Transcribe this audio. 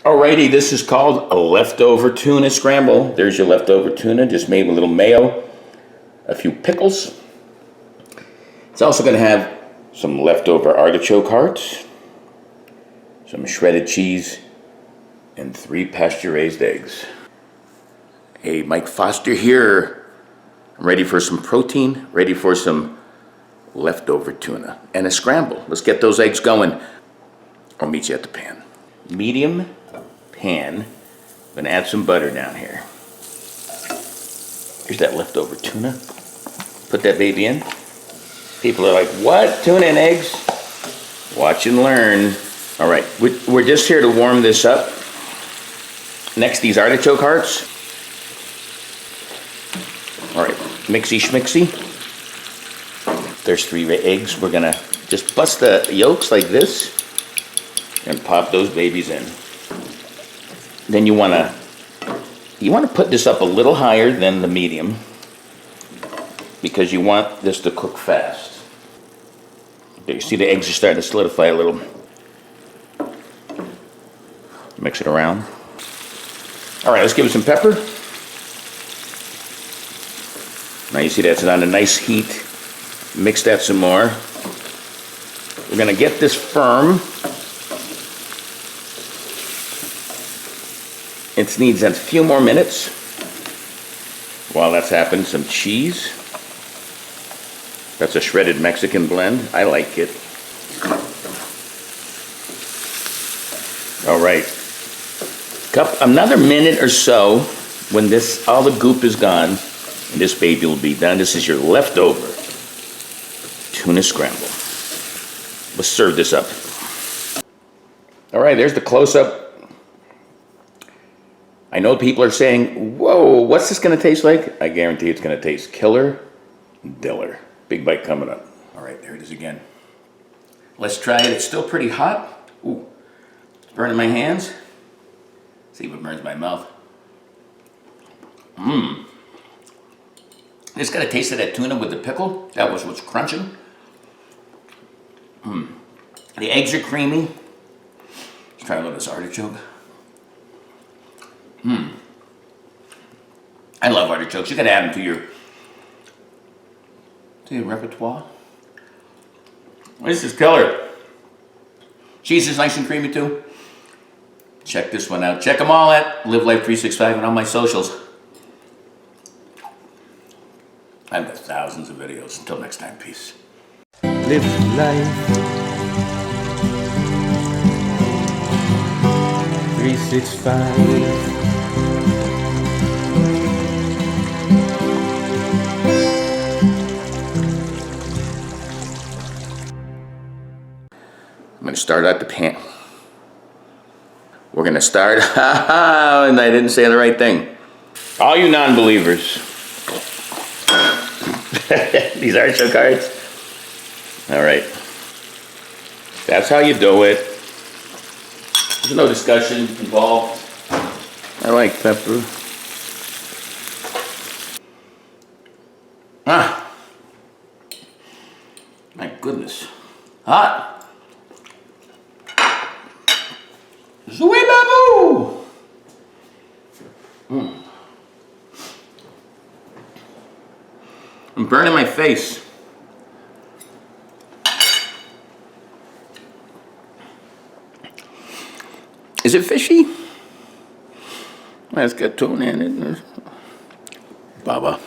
Alrighty, this is called a leftover tuna scramble. There's your leftover tuna, just made with a little mayo, a few pickles. It's also going to have some leftover artichoke hearts, some shredded cheese, and 3 pasture-raised eggs. Hey, Mike Foster here. I'm ready for some protein, ready for some leftover tuna and a scramble. Let's get those eggs going. I'll meet you at the pan. Medium pan. I'm gonna add some butter down here. Here's that leftover tuna. Put that baby in. People are like, what? Tuna and eggs? Watch and learn. All right, we're just here to warm this up. Next, these artichoke hearts. All right, mixy schmixy. There's 3 eggs. We're gonna just bust the yolks like this and pop those babies in. Then you wanna put this up a little higher than the medium because you want this to cook fast. There, you see the eggs are starting to solidify a little. Mix it around. All right, let's give it some pepper. Now you see that's on a nice heat. Mix that some more. We're gonna get this firm. It needs a few more minutes. While that's happening, some cheese. That's a shredded Mexican blend. I like it. All right. Another minute or so when all the goop is gone, and this baby will be done. This is your leftover tuna scramble. Let's serve this up. All right, there's the close-up. I know people are saying, whoa, what's this gonna taste like? I guarantee it's gonna taste killer diller. Big bite coming up. All right, there it is again. Let's try it. It's still pretty hot. Ooh, it's burning my hands. See if it burns my mouth. It's got a taste of that tuna with the pickle. That was what's crunching. The eggs are creamy. Let's try a little of this artichoke. I love artichokes. You can add them to your repertoire. This is killer. Cheese is nice and creamy too. Check this one out. Check them all at Live Life 365 and on my socials. I've got thousands of videos. Until next time, peace. Live life 365. I'm going to start out the pan. We're going to start, and I didn't say the right thing. All you non-believers, these artichoke cards. All right. That's how you do it. There's no discussion involved. I like pepper. My goodness. Hot. Zooey baboo! I'm burning my face. Is it fishy? Let's get tuna in it. Baba.